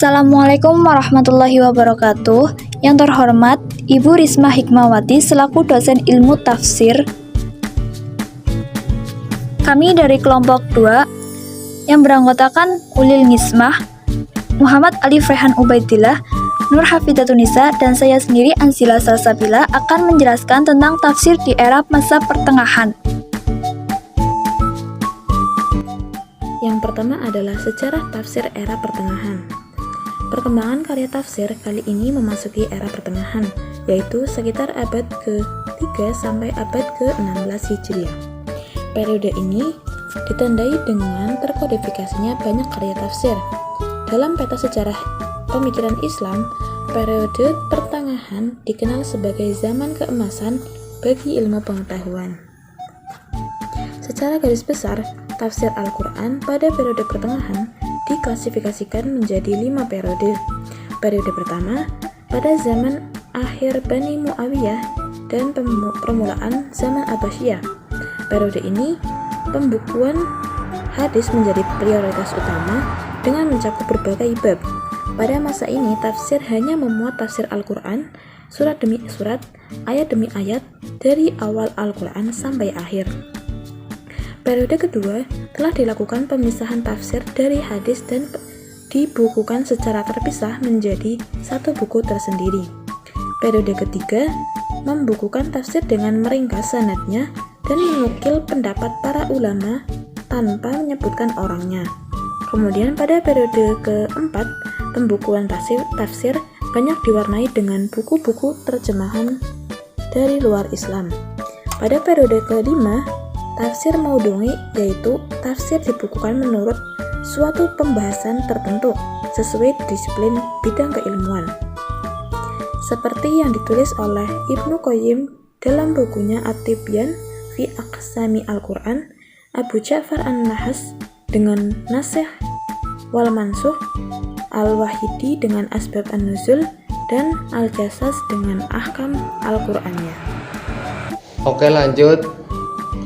Assalamualaikum warahmatullahi wabarakatuh. Yang terhormat Ibu Risma Hikmawati selaku dosen ilmu tafsir. Kami dari kelompok 2 yang beranggotakan Ulil Mismah, Muhammad Ali Frehan Ubaidillah, Nur Hafidatunisa, dan saya sendiri Ansila Salsabila akan menjelaskan tentang tafsir di era masa pertengahan. Yang pertama adalah sejarah tafsir era pertengahan. Perkembangan karya tafsir kali ini memasuki era pertengahan, yaitu sekitar abad ke-3 sampai abad ke-16 Hijriah. Periode ini ditandai dengan terkodifikasinya banyak karya tafsir. Dalam peta sejarah pemikiran Islam, periode pertengahan dikenal sebagai zaman keemasan bagi ilmu pengetahuan. Secara garis besar, tafsir Al-Quran pada periode pertengahan diklasifikasikan menjadi 5 periode. Periode pertama pada zaman akhir Bani Muawiyah dan permulaan zaman Abbasiyah. Periode ini pembukuan hadis menjadi prioritas utama dengan mencakup berbagai bab. Pada masa ini tafsir hanya memuat tafsir Al-Quran, surat demi surat, ayat demi ayat, dari awal Al-Quran sampai akhir. Periode kedua telah dilakukan pemisahan tafsir dari hadis dan dibukukan secara terpisah menjadi satu buku tersendiri. Periode ketiga membukukan tafsir dengan meringkas sanadnya dan menukil pendapat para ulama tanpa menyebutkan orangnya. Kemudian pada periode keempat, pembukuan tafsir banyak diwarnai dengan buku-buku terjemahan dari luar Islam. Pada periode kelima, tafsir maudhu'i, yaitu tafsir dibukukan menurut suatu pembahasan tertentu sesuai disiplin bidang keilmuan. Seperti yang ditulis oleh Ibnu Qayyim dalam bukunya At-Tibyan fi Aqsami Al-Quran, Abu Ja'far An-Nahas dengan Nasikh wal Mansukh, Al-Wahidi dengan Asbab An-Nuzul, dan Al-Jassas dengan Ahkam Al-Qur'annya. Oke, lanjut.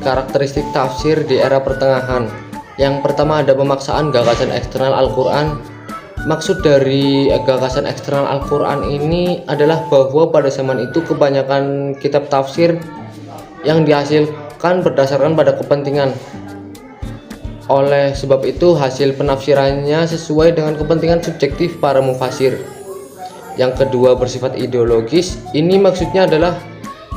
Karakteristik tafsir di era pertengahan. Yang pertama ada pemaksaan gagasan eksternal Al-Quran. Maksud dari gagasan eksternal Al-Quran ini adalah bahwa pada zaman itu kebanyakan kitab tafsir yang dihasilkan berdasarkan pada kepentingan. Oleh sebab itu hasil penafsirannya sesuai dengan kepentingan subjektif para mufasir. Yang kedua bersifat ideologis. Ini maksudnya adalah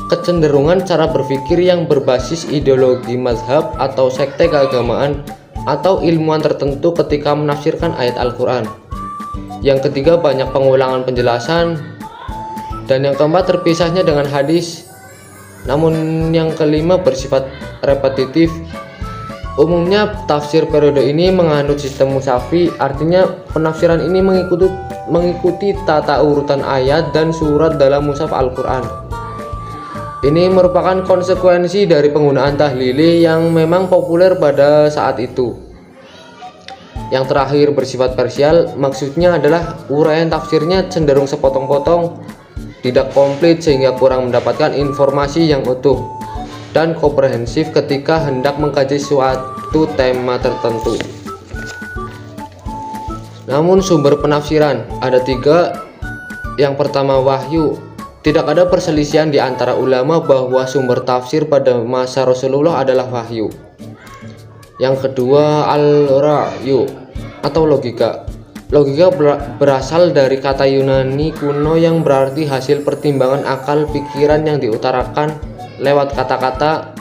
kecenderungan cara berpikir yang berbasis ideologi mazhab atau sekte keagamaan atau ilmuwan tertentu ketika menafsirkan ayat Al-Quran. Yang ketiga banyak pengulangan penjelasan. Dan yang keempat terpisahnya dengan hadis. Namun yang kelima bersifat repetitif. Umumnya tafsir periode ini menganut sistem musyafi, artinya penafsiran ini mengikuti tata urutan ayat dan surat dalam mushaf Al-Quran. Ini merupakan konsekuensi dari penggunaan tahlili yang memang populer pada saat itu. Yang terakhir bersifat parsial, maksudnya adalah uraian tafsirnya cenderung sepotong-potong, tidak komplit sehingga kurang mendapatkan informasi yang utuh dan komprehensif ketika hendak mengkaji suatu tema tertentu. Namun sumber penafsiran ada 3. Yang pertama wahyu. Tidak ada perselisihan di antara ulama bahwa sumber tafsir pada masa Rasulullah adalah wahyu. Yang kedua al-ra'yu atau logika. Logika berasal dari kata Yunani kuno yang berarti hasil pertimbangan akal pikiran yang diutarakan lewat kata-kata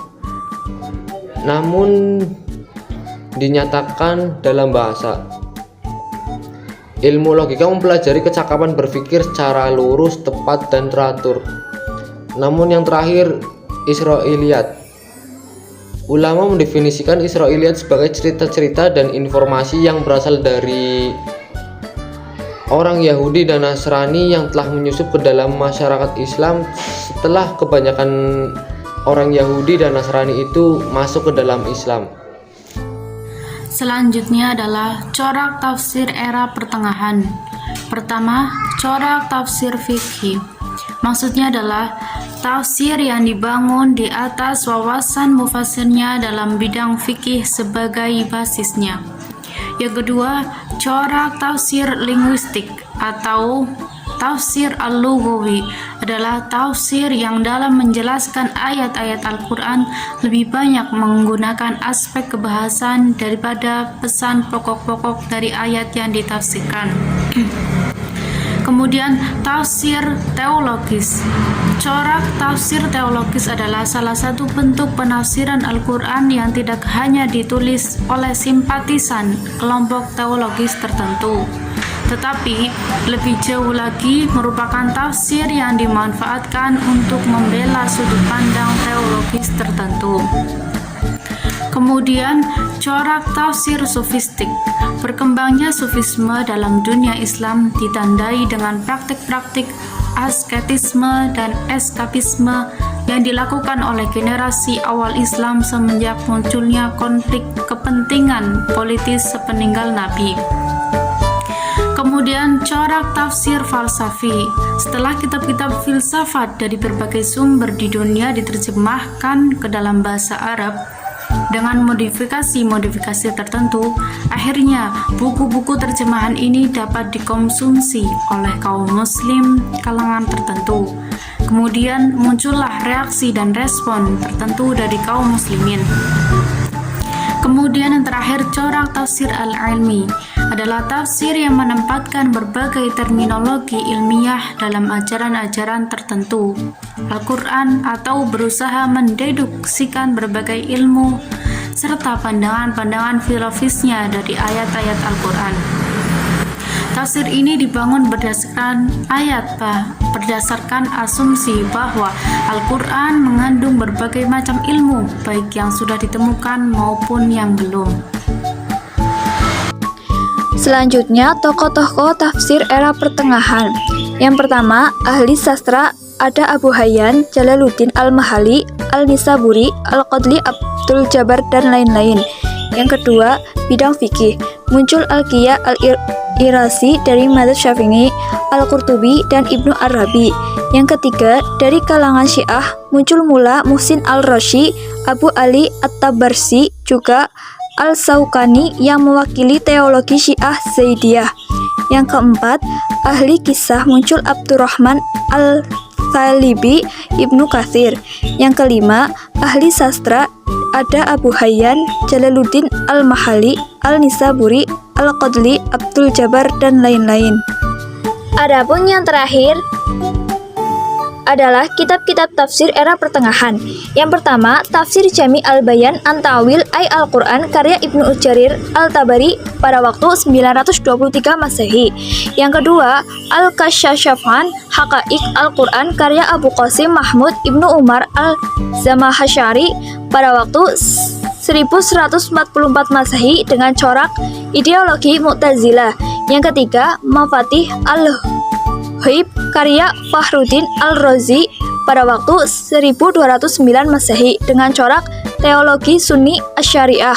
namun dinyatakan dalam bahasa. Ilmu logika mempelajari kecakapan berpikir secara lurus, tepat, dan teratur. Namun yang terakhir, Israiliyat. Ulama mendefinisikan Israiliyat sebagai cerita-cerita dan informasi yang berasal dari orang Yahudi dan Nasrani yang telah menyusup ke dalam masyarakat Islam setelah kebanyakan orang Yahudi dan Nasrani itu masuk ke dalam Islam. Selanjutnya adalah corak tafsir era pertengahan. Pertama, corak tafsir fikih. Maksudnya adalah tafsir yang dibangun di atas wawasan mufassirnya dalam bidang fikih sebagai basisnya. Yang kedua, Corak tafsir linguistik atau tafsir al-lughawi adalah tafsir yang dalam menjelaskan ayat-ayat Al-Quran lebih banyak menggunakan aspek kebahasan daripada pesan pokok-pokok dari ayat yang ditafsirkan. Kemudian tafsir teologis. Corak tafsir teologis adalah salah satu bentuk penafsiran Al-Quran yang tidak hanya ditulis oleh simpatisan kelompok teologis tertentu, tetapi lebih jauh lagi merupakan tafsir yang dimanfaatkan untuk membela sudut pandang teologis tertentu. Kemudian, corak tafsir sofistik. Berkembangnya sufisme dalam dunia Islam ditandai dengan praktik-praktik asketisme dan eskapisme yang dilakukan oleh generasi awal Islam semenjak munculnya konflik kepentingan politis sepeninggal Nabi. Kemudian corak tafsir falsafi. Setelah kitab-kitab filsafat dari berbagai sumber di dunia diterjemahkan ke dalam bahasa Arab dengan modifikasi-modifikasi tertentu, akhirnya buku-buku terjemahan ini dapat dikonsumsi oleh kaum muslim kalangan tertentu. Kemudian muncullah reaksi dan respon tertentu dari kaum muslimin. Kemudian yang terakhir, corak tafsir al-ilmi adalah tafsir yang menempatkan berbagai terminologi ilmiah dalam ajaran-ajaran tertentu Al-Quran atau berusaha mendeduksikan berbagai ilmu serta pandangan-pandangan filosofisnya dari ayat-ayat Al-Quran. Tafsir ini dibangun berdasarkan berdasarkan asumsi bahwa Al-Quran mengandung berbagai macam ilmu, baik yang sudah ditemukan maupun yang belum. Selanjutnya, tokoh-tokoh tafsir era pertengahan. Yang pertama, ahli sastra ada Abu Hayyan, Jalaluddin Al-Mahali, Al-Nisaburi, Al-Qadli Abdul Jabbar, dan lain-lain. Yang kedua, bidang fikih. Muncul Al-Qiyah Al-Irasi dari Madzhab Syafi'i, Al-Qurtubi, dan Ibnu Arabi. Yang ketiga, dari kalangan Syiah, muncul Mullah Muhsin Al-Rashi, Abu Ali At-Tabarsi, juga Al-Sawkani yang mewakili teologi Syiah Zaidiyah. Yang keempat, ahli kisah muncul Abdurrahman Al-Thalibi, Ibnu Katsir. Yang kelima, ahli sastra ada Abu Hayyan, Jalaluddin Al-Mahali, Al-Nisaburi, Al-Qadli Abdul Jabbar, dan lain-lain. Adapun yang terakhir adalah kitab-kitab tafsir era pertengahan. Yang pertama, Tafsir Jami Al-Bayan An-Ta'wil Al-Quran karya Ibnu Jarir Al-Tabari pada waktu 923 Masehi. Yang kedua, Al-Kashashafan Haqa'iq Al-Quran karya Abu Qasim Mahmud Ibnu Umar Al-Zamahsyari pada waktu 1144 Masehi dengan corak ideologi Mu'tazilah. Yang ketiga, Mafatih Al-Ghaib karya Fakhruddin Al-Razi pada waktu 1209 Masehi dengan corak teologi Sunni Asy'ariyah.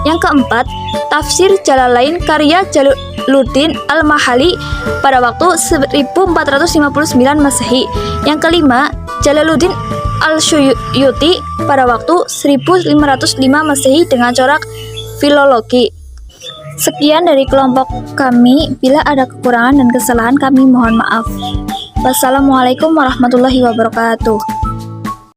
Yang keempat, Tafsir Jalalain karya Jalaluddin Al-Mahali pada waktu 1459 Masehi. Yang kelima, Jalaluddin Al-Suyuti pada waktu 1505 Masehi dengan corak filologi. Sekian dari kelompok kami. Bila ada kekurangan dan kesalahan, kami mohon maaf. Wassalamualaikum warahmatullahi wabarakatuh.